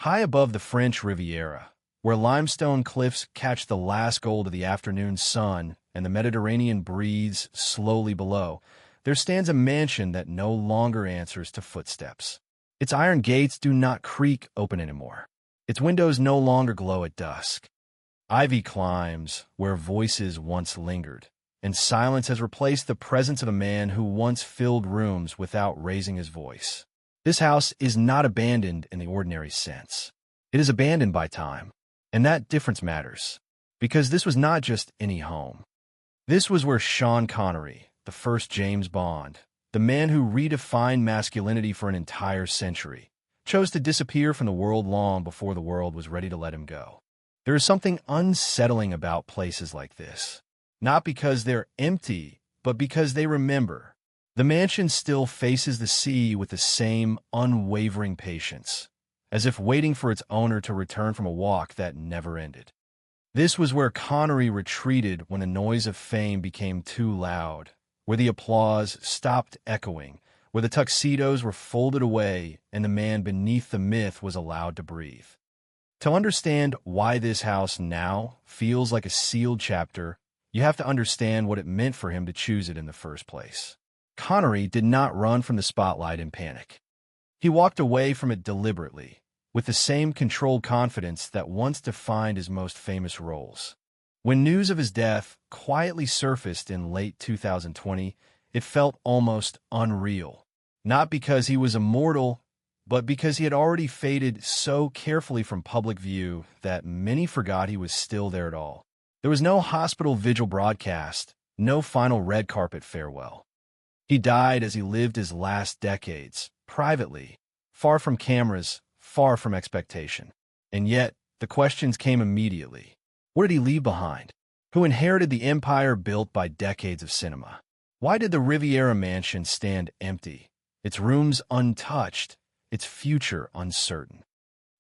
High above the French Riviera, where limestone cliffs catch the last gold of the afternoon sun and the Mediterranean breathes slowly below, there stands a mansion that no longer answers to footsteps. Its iron gates do not creak open anymore. Its windows no longer glow at dusk. Ivy climbs where voices once lingered, and silence has replaced the presence of a man who once filled rooms without raising his voice. This house is not abandoned in the ordinary sense. It is abandoned by time, and that difference matters, because this was not just any home. This was where Sean Connery, the first James Bond, the man who redefined masculinity for an entire century, chose to disappear from the world long before the world was ready to let him go. There is something unsettling about places like this, not because they're empty, but because they remember. The mansion still faces the sea with the same unwavering patience, as if waiting for its owner to return from a walk that never ended. This was where Connery retreated when the noise of fame became too loud, where the applause stopped echoing, where the tuxedos were folded away and the man beneath the myth was allowed to breathe. To understand why this house now feels like a sealed chapter, you have to understand what it meant for him to choose it in the first place. Connery did not run from the spotlight in panic. He walked away from it deliberately, with the same controlled confidence that once defined his most famous roles. When news of his death quietly surfaced in late 2020, it felt almost unreal. Not because he was immortal, but because he had already faded so carefully from public view that many forgot he was still there at all. There was no hospital vigil broadcast, no final red carpet farewell. He died as he lived his last decades, privately, far from cameras, far from expectation. And yet, the questions came immediately. What did he leave behind? Who inherited the empire built by decades of cinema? Why did the Riviera mansion stand empty, its rooms untouched, its future uncertain?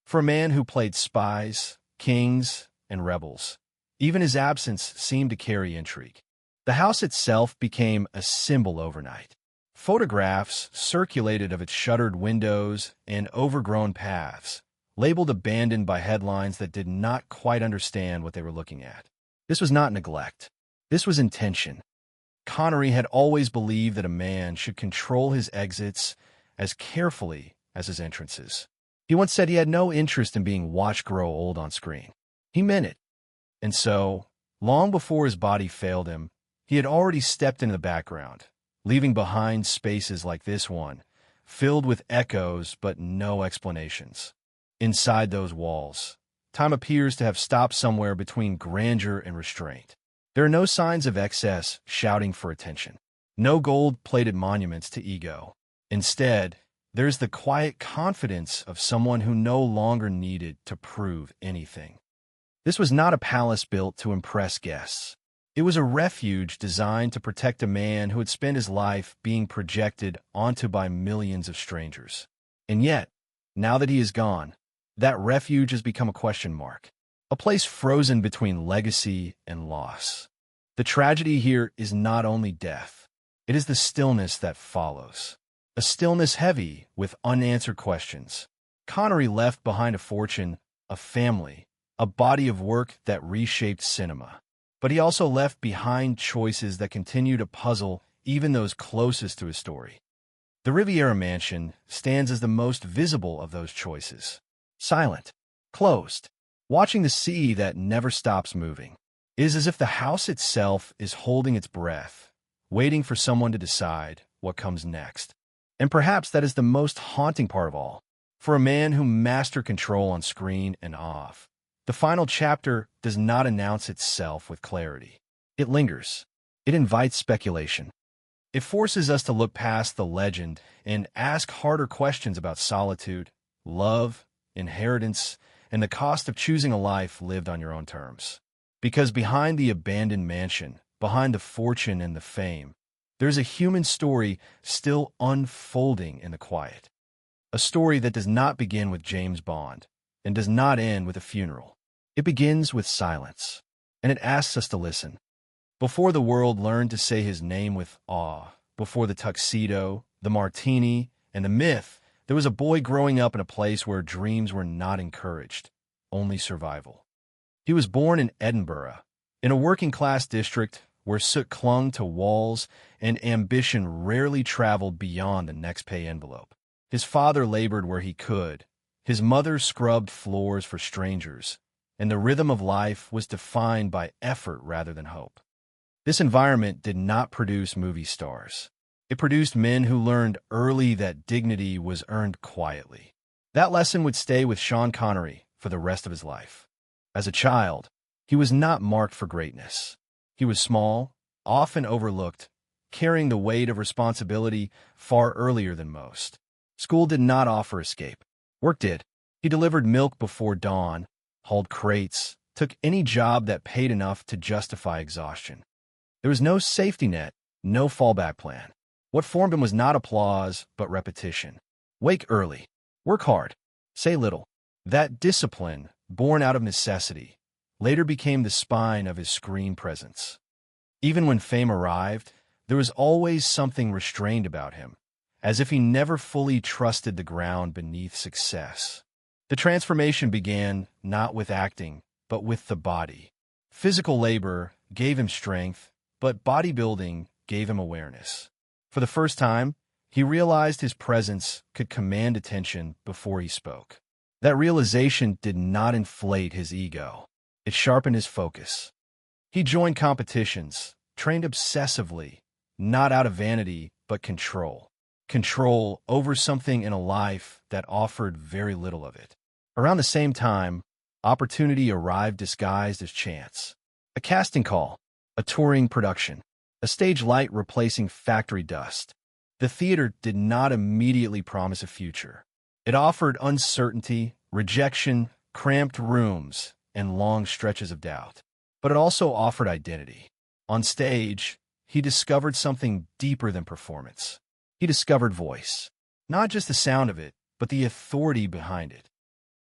For a man who played spies, kings, and rebels, even his absence seemed to carry intrigue. The house itself became a symbol overnight. Photographs circulated of its shuttered windows and overgrown paths, labeled abandoned by headlines that did not quite understand what they were looking at. This was not neglect. This was intention. Connery had always believed that a man should control his exits as carefully as his entrances. He once said he had no interest in being watched grow old on screen. He meant it. And so, long before his body failed him, he had already stepped into the background, leaving behind spaces like this one, filled with echoes but no explanations. Inside those walls, time appears to have stopped somewhere between grandeur and restraint. There are no signs of excess shouting for attention, no gold-plated monuments to ego. Instead, there's the quiet confidence of someone who no longer needed to prove anything. This was not a palace built to impress guests. It was a refuge designed to protect a man who had spent his life being projected onto by millions of strangers. And yet, now that he is gone, that refuge has become a question mark, a place frozen between legacy and loss. The tragedy here is not only death, it is the stillness that follows. A stillness heavy with unanswered questions. Connery left behind a fortune, a family, a body of work that reshaped cinema. But he also left behind choices that continue to puzzle even those closest to his story. The Riviera Mansion stands as the most visible of those choices. Silent, closed, watching the sea that never stops moving. It is as if the house itself is holding its breath, waiting for someone to decide what comes next. And perhaps that is the most haunting part of all. For a man who mastered control on screen and off, the final chapter does not announce itself with clarity. It lingers. It invites speculation. It forces us to look past the legend and ask harder questions about solitude, love, inheritance, and the cost of choosing a life lived on your own terms. Because behind the abandoned mansion, behind the fortune and the fame, there's a human story still unfolding in the quiet. A story that does not begin with James Bond and does not end with a funeral. It begins with silence, and it asks us to listen. Before the world learned to say his name with awe, before the tuxedo, the martini, and the myth There was a boy growing up in a place where dreams were not encouraged, only survival. He was born in Edinburgh, in a working-class district where soot clung to walls and ambition rarely traveled beyond the next pay envelope. His father labored where he could. His mother scrubbed floors for strangers, and the rhythm of life was defined by effort rather than hope. This environment did not produce movie stars. It produced men who learned early that dignity was earned quietly. That lesson would stay with Sean Connery for the rest of his life. As a child, he was not marked for greatness. He was small, often overlooked, carrying the weight of responsibility far earlier than most. School did not offer escape. Work did. He delivered milk before dawn, hauled crates, took any job that paid enough to justify exhaustion. There was no safety net, no fallback plan. What formed him was not applause, but repetition. Wake early. Work hard. Say little. That discipline, born out of necessity, later became the spine of his screen presence. Even when fame arrived, there was always something restrained about him, as if he never fully trusted the ground beneath success. The transformation began not with acting, but with the body. Physical labor gave him strength, but bodybuilding gave him awareness. For the first time, he realized his presence could command attention before he spoke. That realization did not inflate his ego. It sharpened his focus. He joined competitions, trained obsessively, not out of vanity, but control. Control over something in a life that offered very little of it. Around the same time, opportunity arrived disguised as chance. A casting call, a touring production, a stage light replacing factory dust. The theater did not immediately promise a future. It offered uncertainty, rejection, cramped rooms, and long stretches of doubt. But it also offered identity. On stage, he discovered something deeper than performance. He discovered voice. Not just the sound of it, but the authority behind it.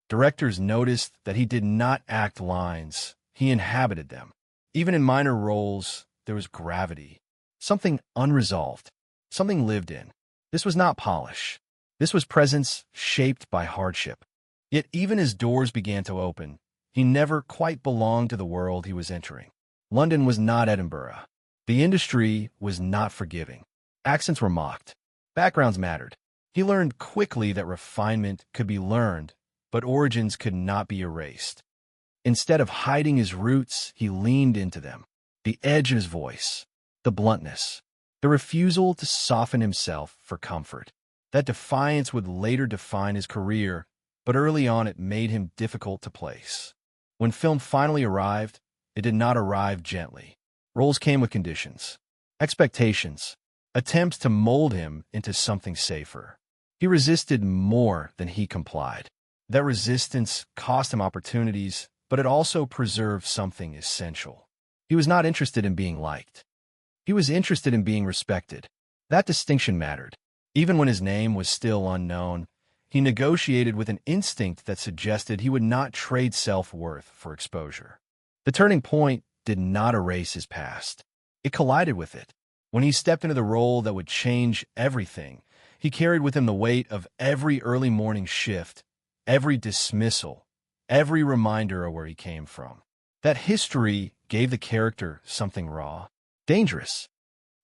Directors noticed that he did not act lines, he inhabited them. Even in minor roles, there was gravity. Something unresolved. Something lived in. This was not polish. This was presence shaped by hardship. Yet even as doors began to open, he never quite belonged to the world he was entering. London was not Edinburgh. The industry was not forgiving. Accents were mocked. Backgrounds mattered. He learned quickly that refinement could be learned, but origins could not be erased. Instead of hiding his roots, he leaned into them. The edge of his voice, the bluntness, the refusal to soften himself for comfort. That defiance would later define his career, but early on it made him difficult to place. When film finally arrived, it did not arrive gently. Roles came with conditions, expectations, attempts to mold him into something safer. He resisted more than he complied. That resistance cost him opportunities, but it also preserved something essential. He was not interested in being liked. He was interested in being respected. That distinction mattered. Even when his name was still unknown, he negotiated with an instinct that suggested he would not trade self-worth for exposure. The turning point did not erase his past. It collided with it. When he stepped into the role that would change everything, he carried with him the weight of every early morning shift, every dismissal, every reminder of where he came from. That history gave the character something raw, dangerous.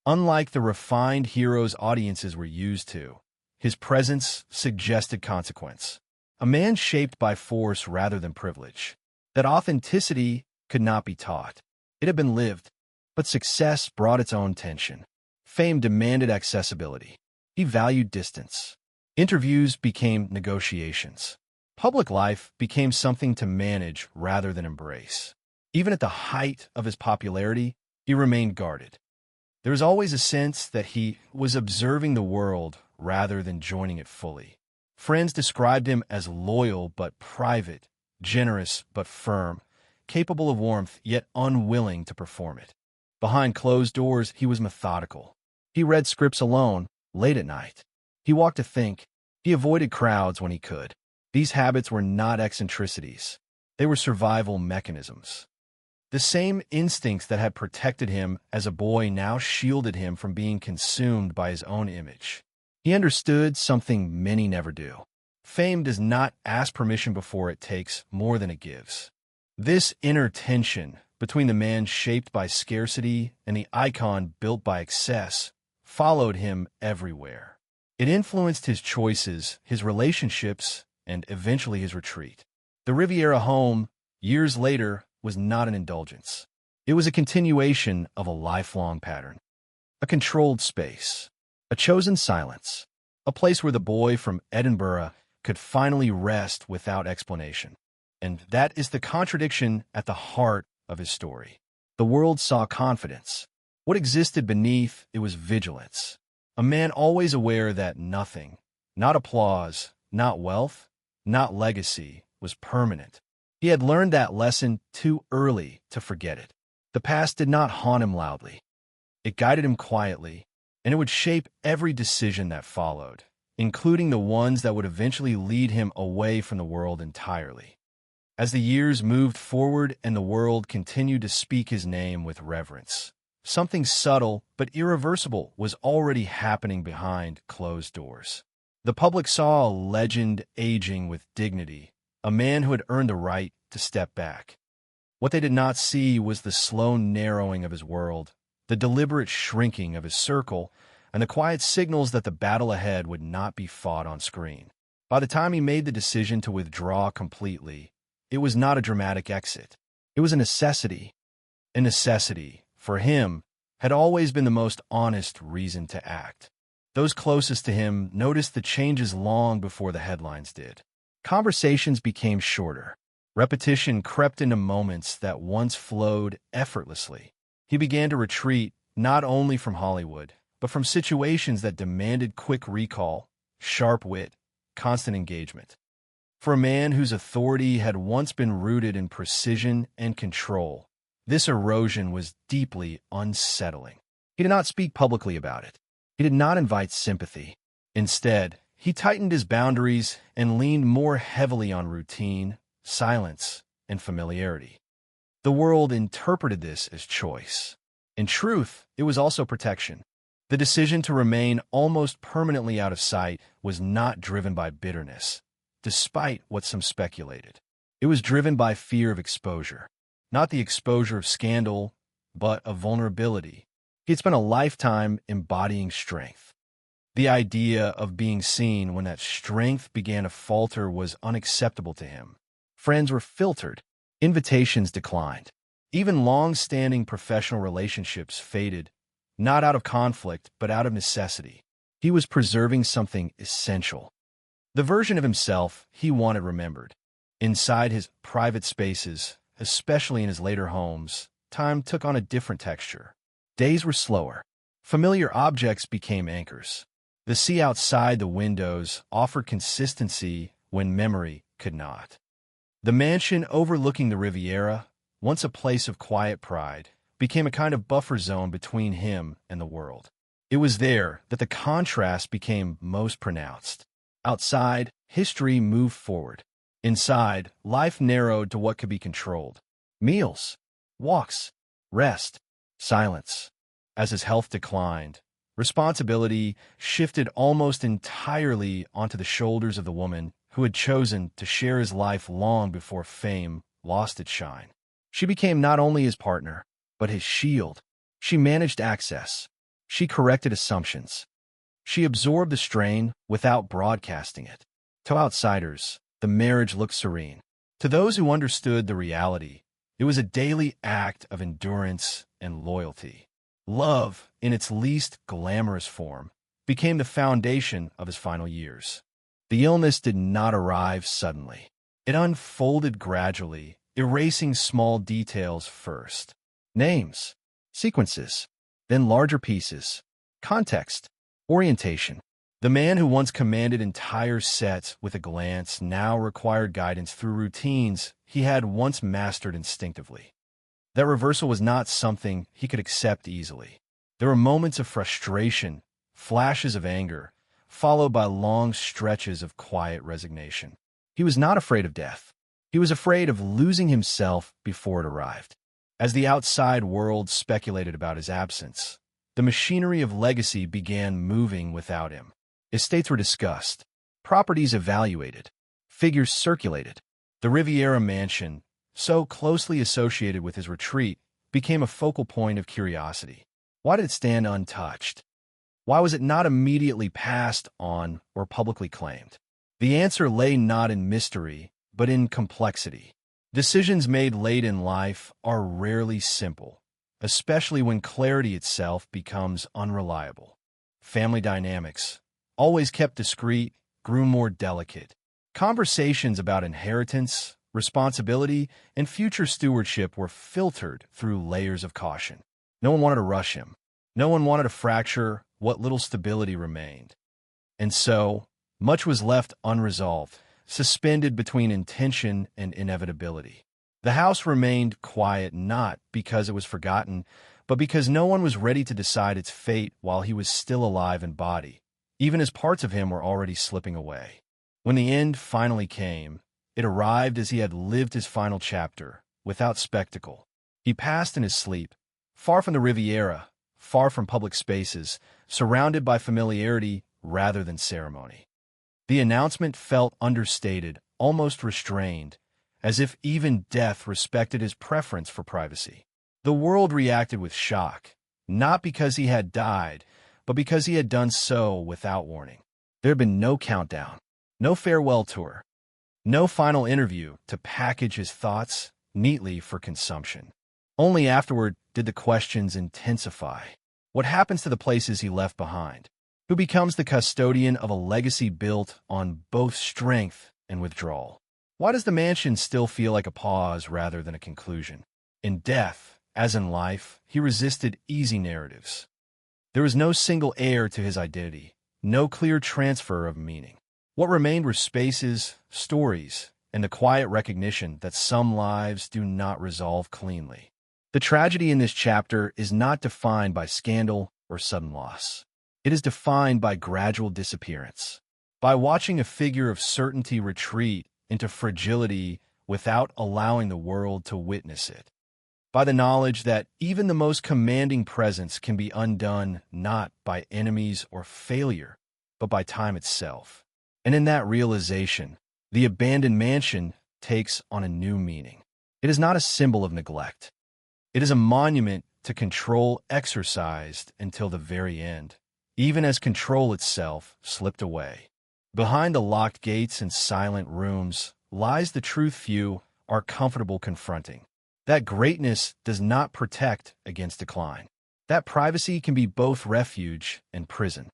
Unlike the refined heroes audiences were used to, his presence suggested consequence. A man shaped by force rather than privilege. That authenticity could not be taught. It had been lived, but success brought its own tension. Fame demanded accessibility. He valued distance. Interviews became negotiations. Public life became something to manage rather than embrace. Even at the height of his popularity, he remained guarded. There was always a sense that he was observing the world rather than joining it fully. Friends described him as loyal but private, generous but firm, capable of warmth yet unwilling to perform it. Behind closed doors, he was methodical. He read scripts alone, late at night. He walked to think. He avoided crowds when he could. These habits were not eccentricities. They were survival mechanisms. The same instincts that had protected him as a boy now shielded him from being consumed by his own image. He understood something many never do. Fame does not ask permission before it takes more than it gives. This inner tension between the man shaped by scarcity and the icon built by excess followed him everywhere. It influenced his choices, his relationships, and eventually his retreat. The Riviera home, years later, was not an indulgence. It was a continuation of a lifelong pattern. A controlled space, a chosen silence, a place where the boy from Edinburgh could finally rest without explanation. And that is the contradiction at the heart of his story. The world saw confidence. What existed beneath it was vigilance. A man always aware that nothing, not applause, not wealth, not legacy, was permanent. He had learned that lesson too early to forget it. The past did not haunt him loudly. It guided him quietly, and it would shape every decision that followed, including the ones that would eventually lead him away from the world entirely. As the years moved forward and the world continued to speak his name with reverence, something subtle but irreversible was already happening behind closed doors. The public saw a legend aging with dignity, a man who had earned the right to step back. What they did not see was the slow narrowing of his world, the deliberate shrinking of his circle, and the quiet signals that the battle ahead would not be fought on screen. By the time he made the decision to withdraw completely, it was not a dramatic exit. It was a necessity. A necessity, for him, had always been the most honest reason to act. Those closest to him noticed the changes long before the headlines did. Conversations became shorter. Repetition crept into moments that once flowed effortlessly. He began to retreat not only from Hollywood, but from situations that demanded quick recall, sharp wit, constant engagement. For a man whose authority had once been rooted in precision and control, this erosion was deeply unsettling. He did not speak publicly about it. He did not invite sympathy. Instead, he tightened his boundaries and leaned more heavily on routine, silence, and familiarity. The world interpreted this as choice. In truth, it was also protection. The decision to remain almost permanently out of sight was not driven by bitterness, despite what some speculated. It was driven by fear of exposure, not the exposure of scandal, but of vulnerability. He had spent a lifetime embodying strength. The idea of being seen when that strength began to falter was unacceptable to him. Friends were filtered. Invitations declined. Even long-standing professional relationships faded, not out of conflict, but out of necessity. He was preserving something essential. The version of himself he wanted remembered. Inside his private spaces, especially in his later homes, time took on a different texture. Days were slower. Familiar objects became anchors. The sea outside the windows offered consistency when memory could not. The mansion overlooking the Riviera, once a place of quiet pride, became a kind of buffer zone between him and the world. It was there that the contrast became most pronounced. Outside, history moved forward. Inside, life narrowed to what could be controlled. Meals, walks, rest, silence. As his health declined, responsibility shifted almost entirely onto the shoulders of the woman who had chosen to share his life long before fame lost its shine. She became not only his partner, but his shield. She managed access. She corrected assumptions. She absorbed the strain without broadcasting it. To outsiders, the marriage looked serene. To those who understood the reality, it was a daily act of endurance and loyalty. Love, in its least glamorous form, became the foundation of his final years. The illness did not arrive suddenly. It unfolded gradually, erasing small details first. Names, sequences, then larger pieces, context, orientation. The man who once commanded entire sets with a glance now required guidance through routines he had once mastered instinctively. That reversal was not something he could accept easily. There were moments of frustration, flashes of anger, followed by long stretches of quiet resignation. He was not afraid of death. He was afraid of losing himself before it arrived. As the outside world speculated about his absence, the machinery of legacy began moving without him. Estates were discussed, properties evaluated, figures circulated. The Riviera mansion, so closely associated with his retreat, became a focal point of curiosity. Why did it stand untouched? Why was it not immediately passed on or publicly claimed? The answer lay not in mystery, but in complexity. Decisions made late in life are rarely simple, especially when clarity itself becomes unreliable. Family dynamics, always kept discreet, grew more delicate. Conversations about inheritance, responsibility, and future stewardship were filtered through layers of caution. No one wanted to rush him. No one wanted to fracture what little stability remained. And so, much was left unresolved, suspended between intention and inevitability. The house remained quiet not because it was forgotten, but because no one was ready to decide its fate while he was still alive in body, even as parts of him were already slipping away. When the end finally came, it arrived as he had lived his final chapter, without spectacle. He passed in his sleep, far from the Riviera, far from public spaces, surrounded by familiarity rather than ceremony. The announcement felt understated, almost restrained, as if even death respected his preference for privacy. The world reacted with shock, not because he had died, but because he had done so without warning. There had been no countdown, no farewell tour, no final interview to package his thoughts neatly for consumption. Only afterward did the questions intensify. What happens to the places he left behind? Who becomes the custodian of a legacy built on both strength and withdrawal? Why does the mansion still feel like a pause rather than a conclusion? In death, as in life, he resisted easy narratives. There was no single heir to his identity, no clear transfer of meaning. What remained were spaces, stories, and the quiet recognition that some lives do not resolve cleanly. The tragedy in this chapter is not defined by scandal or sudden loss. It is defined by gradual disappearance, by watching a figure of certainty retreat into fragility without allowing the world to witness it, by the knowledge that even the most commanding presence can be undone not by enemies or failure, but by time itself. And in that realization, the abandoned mansion takes on a new meaning. It is not a symbol of neglect. It is a monument to control exercised until the very end, even as control itself slipped away. Behind the locked gates and silent rooms lies the truth few are comfortable confronting. That greatness does not protect against decline. That privacy can be both refuge and prison.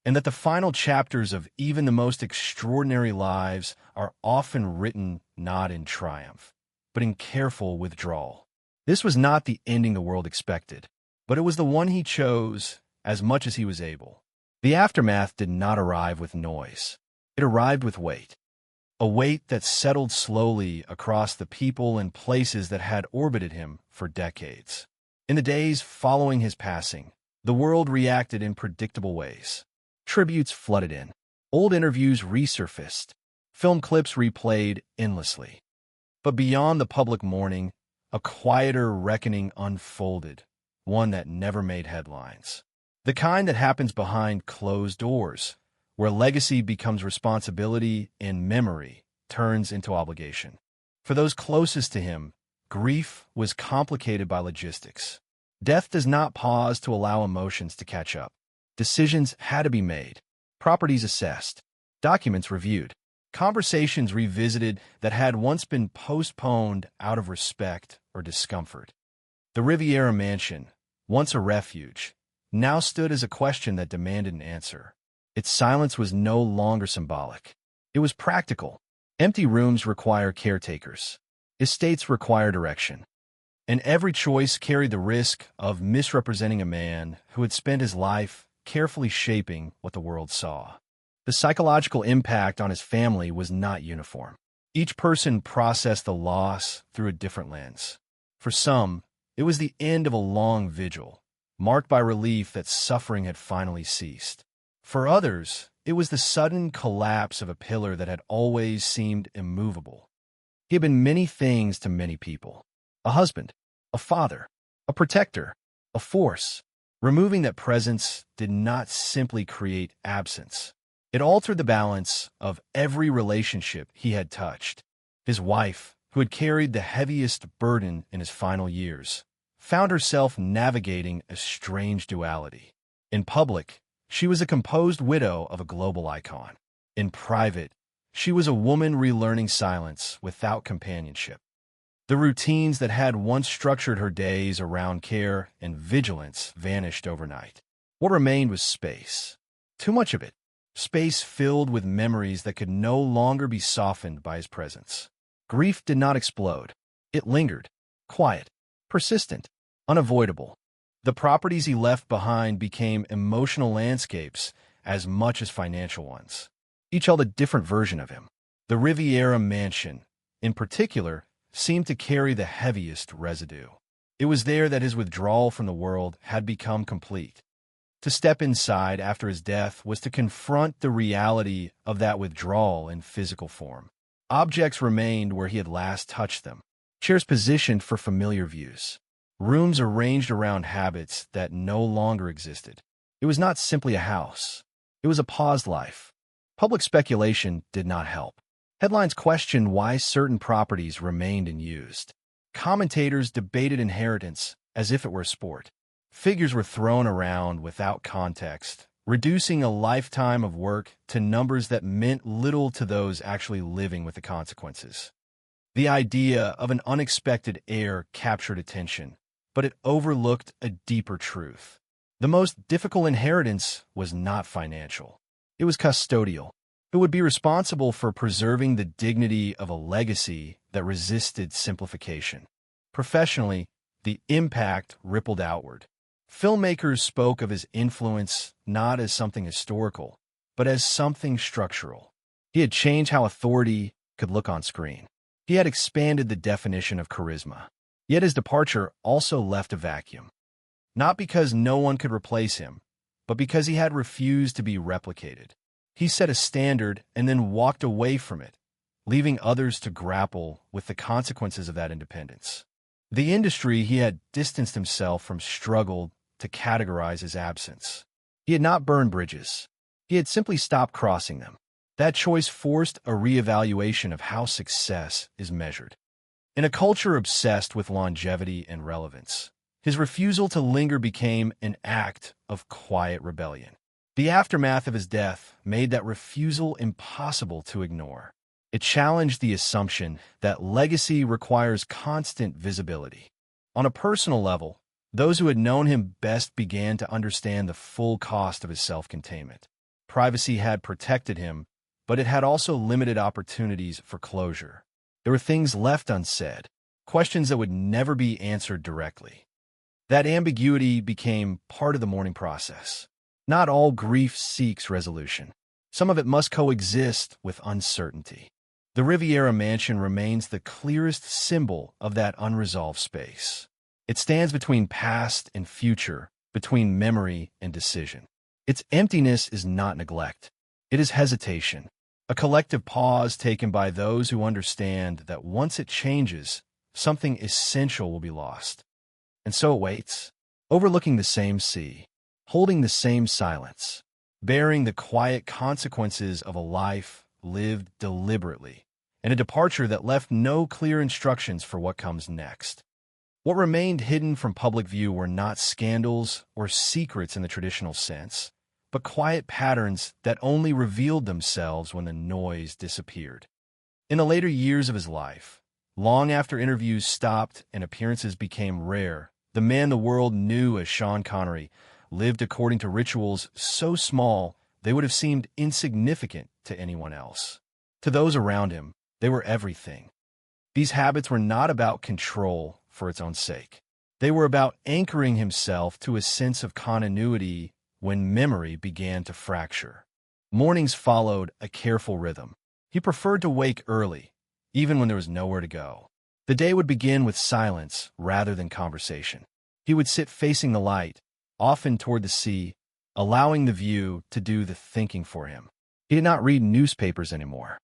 And that the final chapters of even the most extraordinary lives are often written not in triumph, but in careful withdrawal. This was not the ending the world expected, but it was the one he chose as much as he was able. The aftermath did not arrive with noise. It arrived with weight. A weight that settled slowly across the people and places that had orbited him for decades. In the days following his passing, the world reacted in predictable ways. Tributes flooded in. Old interviews resurfaced. Film clips replayed endlessly. But beyond the public mourning, a quieter reckoning unfolded, one that never made headlines. The kind that happens behind closed doors, where legacy becomes responsibility and memory turns into obligation. For those closest to him, grief was complicated by logistics. Death does not pause to allow emotions to catch up. Decisions had to be made, properties assessed, documents reviewed, conversations revisited that had once been postponed out of respect or discomfort. The Riviera mansion, once a refuge, now stood as a question that demanded an answer. Its silence was no longer symbolic. It was practical. Empty rooms require caretakers. Estates require direction. And every choice carried the risk of misrepresenting a man who had spent his life carefully shaping what the world saw. The psychological impact on his family was not uniform. Each person processed the loss through a different lens. For some, it was the end of a long vigil, marked by relief that suffering had finally ceased. For others, it was the sudden collapse of a pillar that had always seemed immovable. He had been many things to many people. A husband, a father, a protector, a force. Removing that presence did not simply create absence. It altered the balance of every relationship he had touched. His wife, who had carried the heaviest burden in his final years, found herself navigating a strange duality. In public, she was a composed widow of a global icon. In private, she was a woman relearning silence without companionship. The routines that had once structured her days around care and vigilance vanished overnight. What remained was space. Too much of it. Space filled with memories that could no longer be softened by his presence. Grief did not explode. It lingered. Quiet. Persistent. Unavoidable. The properties he left behind became emotional landscapes as much as financial ones. Each held a different version of him. The Riviera mansion, in particular, seemed to carry the heaviest residue. It was there that his withdrawal from the world had become complete. To step inside after his death was to confront the reality of that withdrawal in physical form. Objects remained where he had last touched them, chairs positioned for familiar views, rooms arranged around habits that no longer existed. It was not simply a house. It was a paused life. Public speculation did not help. Headlines questioned why certain properties remained unused. Commentators debated inheritance as if it were a sport. Figures were thrown around without context, reducing a lifetime of work to numbers that meant little to those actually living with the consequences. The idea of an unexpected heir captured attention, but it overlooked a deeper truth. The most difficult inheritance was not financial. It was custodial. It would be responsible for preserving the dignity of a legacy that resisted simplification. Professionally, the impact rippled outward. Filmmakers spoke of his influence not as something historical, but as something structural. He had changed how authority could look on screen. He had expanded the definition of charisma. Yet his departure also left a vacuum. Not because no one could replace him, but because he had refused to be replicated. He set a standard and then walked away from it, leaving others to grapple with the consequences of that independence. The industry he had distanced himself from struggled to categorize his absence. He had not burned bridges. He had simply stopped crossing them. That choice forced a reevaluation of how success is measured. In a culture obsessed with longevity and relevance, his refusal to linger became an act of quiet rebellion. The aftermath of his death made that refusal impossible to ignore. It challenged the assumption that legacy requires constant visibility. On a personal level, those who had known him best began to understand the full cost of his self-containment. Privacy had protected him, but it had also limited opportunities for closure. There were things left unsaid, questions that would never be answered directly. That ambiguity became part of the mourning process. Not all grief seeks resolution. Some of it must coexist with uncertainty. The Riviera mansion remains the clearest symbol of that unresolved space. It stands between past and future, between memory and decision. Its emptiness is not neglect. It is hesitation, a collective pause taken by those who understand that once it changes, something essential will be lost. And so it waits, overlooking the same sea, holding the same silence, bearing the quiet consequences of a life lived deliberately, and a departure that left no clear instructions for what comes next. What remained hidden from public view were not scandals or secrets in the traditional sense, but quiet patterns that only revealed themselves when the noise disappeared. In the later years of his life, long after interviews stopped and appearances became rare, the man the world knew as Sean Connery lived according to rituals so small they would have seemed insignificant to anyone else. To those around him, they were everything. These habits were not about control for its own sake. They were about anchoring himself to a sense of continuity when memory began to fracture. Mornings followed a careful rhythm. He preferred to wake early, even when there was nowhere to go. The day would begin with silence rather than conversation. He would sit facing the light, often toward the sea, allowing the view to do the thinking for him. He did not read newspapers anymore.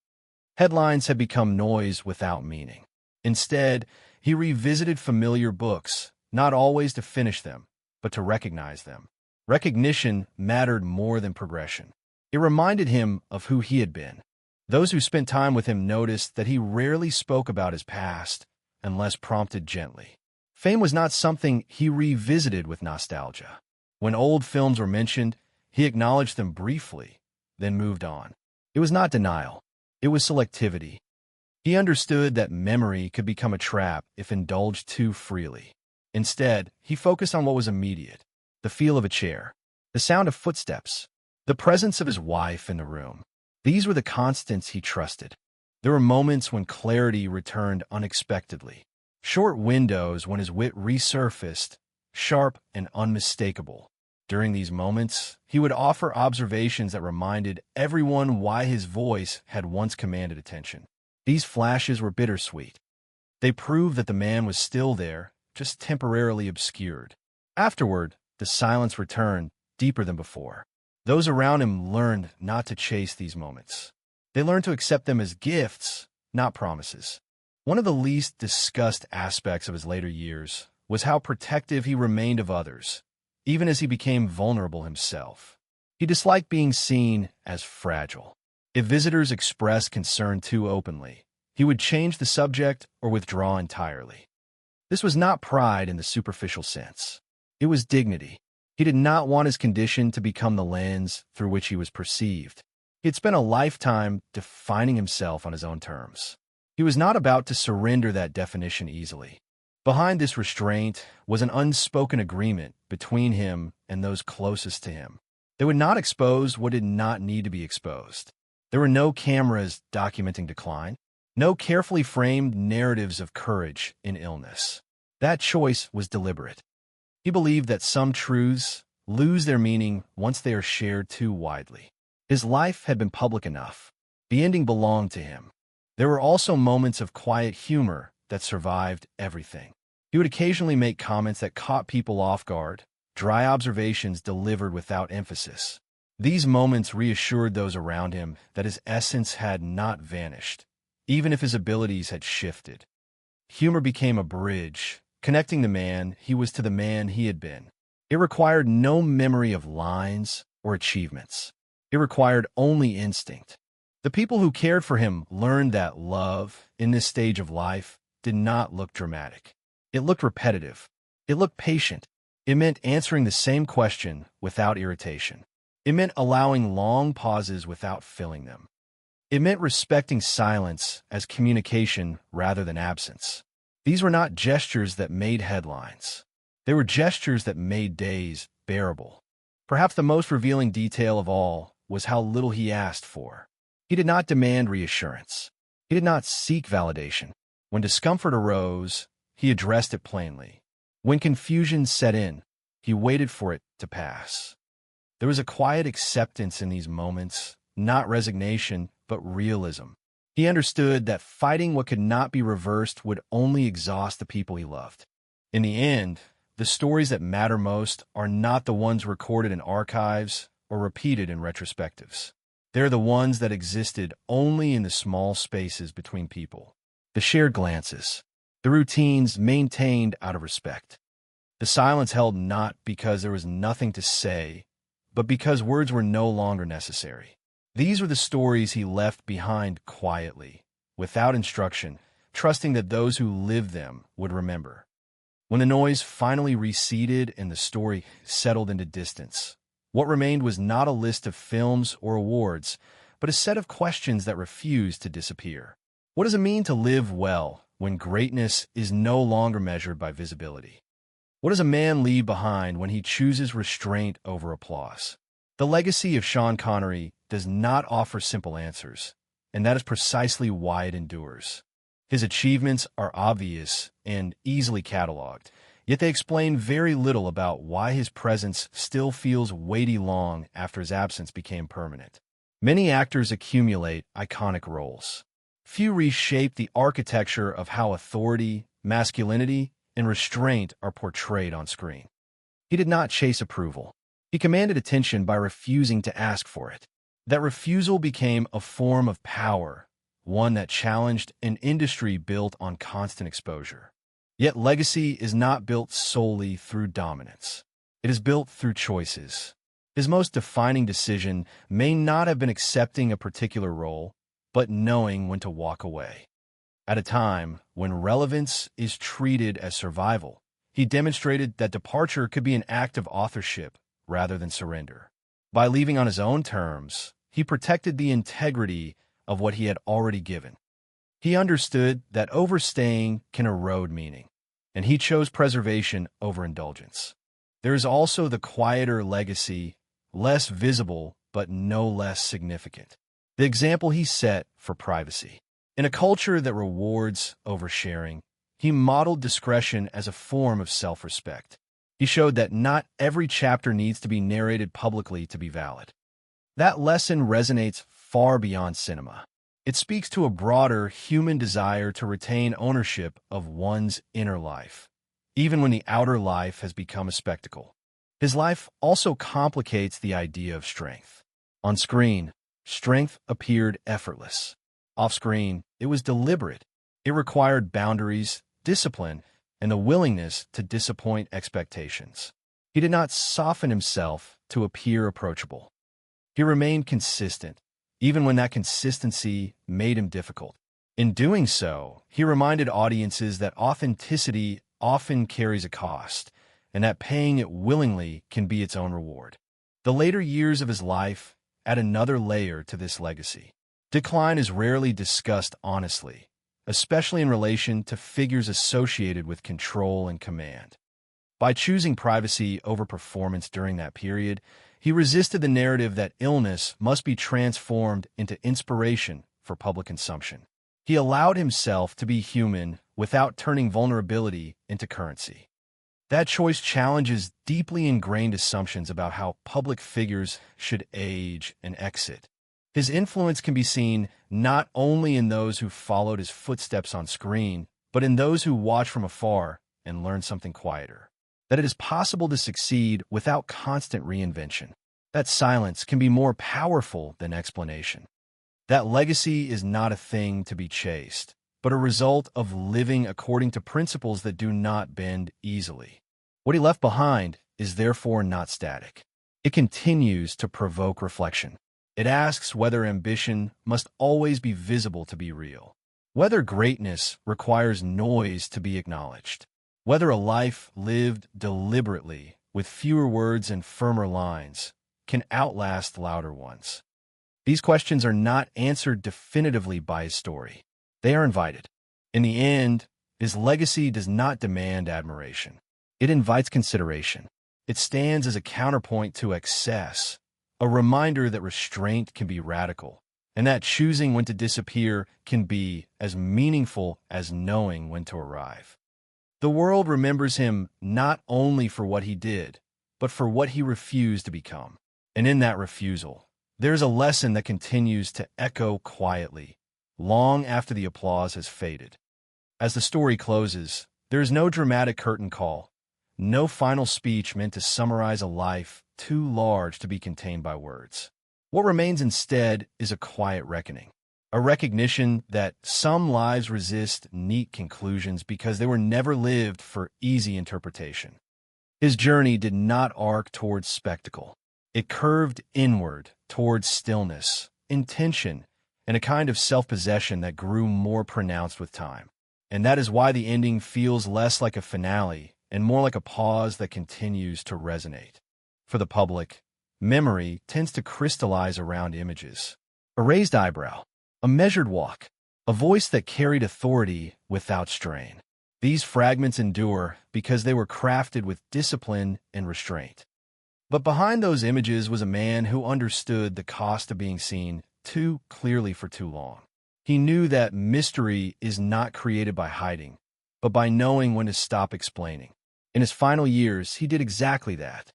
Headlines had become noise without meaning. Instead, he revisited familiar books, not always to finish them, but to recognize them. Recognition mattered more than progression. It reminded him of who he had been. Those who spent time with him noticed that he rarely spoke about his past unless prompted gently. Fame was not something he revisited with nostalgia. When old films were mentioned, he acknowledged them briefly, then moved on. It was not denial. It was selectivity. He understood that memory could become a trap if indulged too freely. Instead, he focused on what was immediate: the feel of a chair, the sound of footsteps, the presence of his wife in the room. These were the constants he trusted. There were moments when clarity returned unexpectedly, short windows when his wit resurfaced, sharp and unmistakable. During these moments, he would offer observations that reminded everyone why his voice had once commanded attention. These flashes were bittersweet. They proved that the man was still there, just temporarily obscured. Afterward, the silence returned, deeper than before. Those around him learned not to chase these moments. They learned to accept them as gifts, not promises. One of the least discussed aspects of his later years was how protective he remained of others, even as he became vulnerable himself. He disliked being seen as fragile. If visitors expressed concern too openly, he would change the subject or withdraw entirely. This was not pride in the superficial sense. It was dignity. He did not want his condition to become the lens through which he was perceived. He had spent a lifetime defining himself on his own terms. He was not about to surrender that definition easily. Behind this restraint was an unspoken agreement between him and those closest to him. They would not expose what did not need to be exposed. There were no cameras documenting decline, no carefully framed narratives of courage in illness. That choice was deliberate. He believed that some truths lose their meaning once they are shared too widely. His life had been public enough. The ending belonged to him. There were also moments of quiet humor that survived everything. He would occasionally make comments that caught people off guard, dry observations delivered without emphasis. These moments reassured those around him that his essence had not vanished, even if his abilities had shifted. Humor became a bridge, connecting the man he was to the man he had been. It required no memory of lines or achievements. It required only instinct. The people who cared for him learned that love, in this stage of life, did not look dramatic. It looked repetitive. It looked patient. It meant answering the same question without irritation. It meant allowing long pauses without filling them. It meant respecting silence as communication rather than absence. These were not gestures that made headlines. They were gestures that made days bearable. Perhaps the most revealing detail of all was how little he asked for. He did not demand reassurance. He did not seek validation. When discomfort arose, he addressed it plainly. When confusion set in, he waited for it to pass. There was a quiet acceptance in these moments, not resignation, but realism. He understood that fighting what could not be reversed would only exhaust the people he loved. In the end, the stories that matter most are not the ones recorded in archives or repeated in retrospectives. They're the ones that existed only in the small spaces between people. The shared glances, the routines maintained out of respect. The silence held not because there was nothing to say, but because words were no longer necessary. These were the stories he left behind quietly, without instruction, trusting that those who lived them would remember. When the noise finally receded and the story settled into distance, what remained was not a list of films or awards, but a set of questions that refused to disappear. What does it mean to live well when greatness is no longer measured by visibility? What does a man leave behind when he chooses restraint over applause? The legacy of Sean Connery does not offer simple answers, and that is precisely why it endures. His achievements are obvious and easily cataloged, yet they explain very little about why his presence still feels weighty long after his absence became permanent. Many actors accumulate iconic roles. Few reshape the architecture of how authority, masculinity, and restraint are portrayed on screen. He did not chase approval. He commanded attention by refusing to ask for it. That refusal became a form of power, one that challenged an industry built on constant exposure. Yet legacy is not built solely through dominance. It is built through choices. His most defining decision may not have been accepting a particular role, but knowing when to walk away. At a time when relevance is treated as survival, he demonstrated that departure could be an act of authorship rather than surrender. By leaving on his own terms, he protected the integrity of what he had already given. He understood that overstaying can erode meaning, and he chose preservation over indulgence. There is also the quieter legacy, less visible but no less significant. The example he set for privacy. In a culture that rewards oversharing, he modeled discretion as a form of self-respect. He showed that not every chapter needs to be narrated publicly to be valid. That lesson resonates far beyond cinema. It speaks to a broader human desire to retain ownership of one's inner life, even when the outer life has become a spectacle. His life also complicates the idea of strength. On screen, strength appeared effortless. Off-screen, it was deliberate. It required boundaries, discipline, and the willingness to disappoint expectations. He did not soften himself to appear approachable. He remained consistent, even when that consistency made him difficult. In doing so, he reminded audiences that authenticity often carries a cost, and that paying it willingly can be its own reward. The later years of his life add another layer to this legacy. Decline is rarely discussed honestly, especially in relation to figures associated with control and command. By choosing privacy over performance during that period, he resisted the narrative that illness must be transformed into inspiration for public consumption. He allowed himself to be human without turning vulnerability into currency. That choice challenges deeply ingrained assumptions about how public figures should age and exit. His influence can be seen not only in those who followed his footsteps on screen, but in those who watch from afar and learn something quieter. That it is possible to succeed without constant reinvention. That silence can be more powerful than explanation. That legacy is not a thing to be chased, but a result of living according to principles that do not bend easily. What he left behind is therefore not static. It continues to provoke reflection. It asks whether ambition must always be visible to be real, whether greatness requires noise to be acknowledged, whether a life lived deliberately with fewer words and firmer lines can outlast louder ones. These questions are not answered definitively by his story. They are invited. In the end, his legacy does not demand admiration. It invites consideration. It stands as a counterpoint to excess, a reminder that restraint can be radical, and that choosing when to disappear can be as meaningful as knowing when to arrive. The world remembers him not only for what he did, but for what he refused to become. And in that refusal, there's a lesson that continues to echo quietly, long after the applause has faded. As the story closes, there is no dramatic curtain call, no final speech meant to summarize a life too large to be contained by words. What remains instead is a quiet reckoning, a recognition that some lives resist neat conclusions because they were never lived for easy interpretation. His journey did not arc towards spectacle. It curved inward towards stillness, intention, and a kind of self-possession that grew more pronounced with time. And that is why the ending feels less like a finale and more like a pause that continues to resonate. For the public, memory tends to crystallize around images. A raised eyebrow, a measured walk, a voice that carried authority without strain. These fragments endure because they were crafted with discipline and restraint. But behind those images was a man who understood the cost of being seen too clearly for too long. He knew that mystery is not created by hiding, but by knowing when to stop explaining. In his final years, he did exactly that.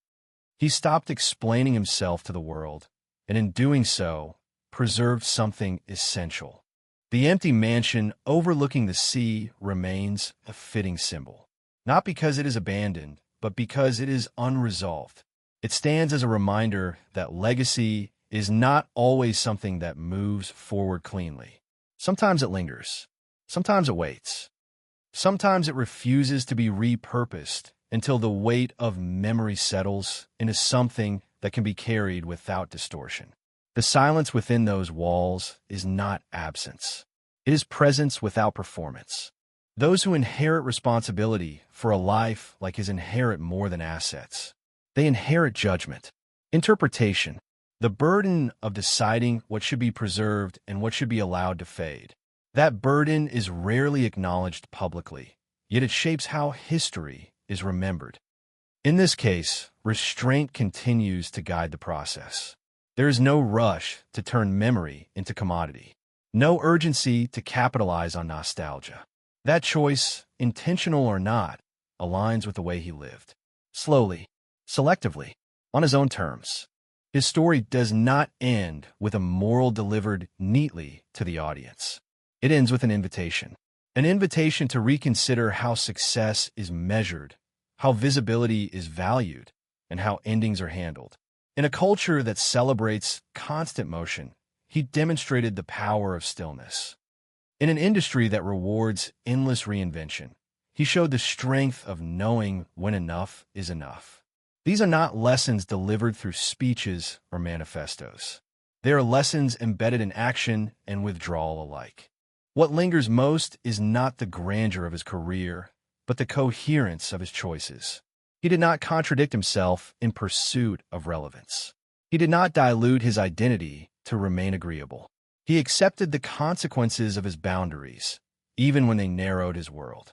He stopped explaining himself to the world, and in doing so, preserved something essential. The empty mansion overlooking the sea remains a fitting symbol, not because it is abandoned, but because it is unresolved. It stands as a reminder that legacy is not always something that moves forward cleanly. Sometimes it lingers. Sometimes it waits. Sometimes it refuses to be repurposed until the weight of memory settles into something that can be carried without distortion. The silence within those walls is not absence. It is presence without performance. Those who inherit responsibility for a life like his inherit more than assets. They inherit judgment, interpretation, the burden of deciding what should be preserved and what should be allowed to fade. That burden is rarely acknowledged publicly, yet it shapes how history is remembered. In this case, restraint continues to guide the process. There is no rush to turn memory into commodity, no urgency to capitalize on nostalgia. That choice, intentional or not, aligns with the way he lived. Slowly, selectively, on his own terms. His story does not end with a moral delivered neatly to the audience. It ends with an invitation to reconsider how success is measured, how visibility is valued, and how endings are handled. In a culture that celebrates constant motion, he demonstrated the power of stillness. In an industry that rewards endless reinvention, he showed the strength of knowing when enough is enough. These are not lessons delivered through speeches or manifestos. They are lessons embedded in action and withdrawal alike. What lingers most is not the grandeur of his career, but the coherence of his choices. He did not contradict himself in pursuit of relevance. He did not dilute his identity to remain agreeable. He accepted the consequences of his boundaries, even when they narrowed his world.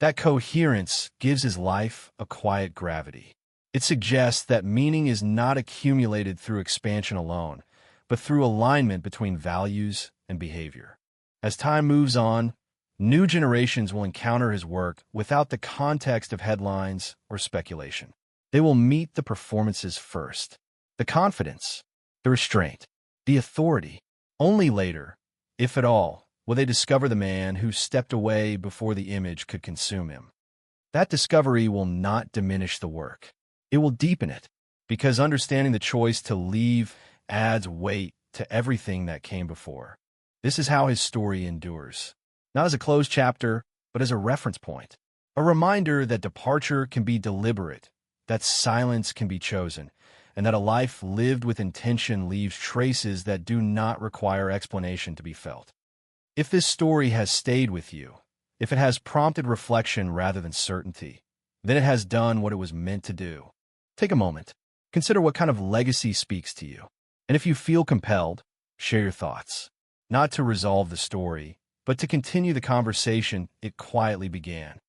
That coherence gives his life a quiet gravity. It suggests that meaning is not accumulated through expansion alone, but through alignment between values and behavior. As time moves on, new generations will encounter his work without the context of headlines or speculation. They will meet the performances first, the confidence, the restraint, the authority. Only later, if at all, will they discover the man who stepped away before the image could consume him. That discovery will not diminish the work. It will deepen it, because understanding the choice to leave adds weight to everything that came before. This is how his story endures, not as a closed chapter, but as a reference point, a reminder that departure can be deliberate, that silence can be chosen, and that a life lived with intention leaves traces that do not require explanation to be felt. If this story has stayed with you, if it has prompted reflection rather than certainty, then it has done what it was meant to do. Take a moment. Consider what kind of legacy speaks to you. And if you feel compelled, share your thoughts. Not to resolve the story, but to continue the conversation it quietly began.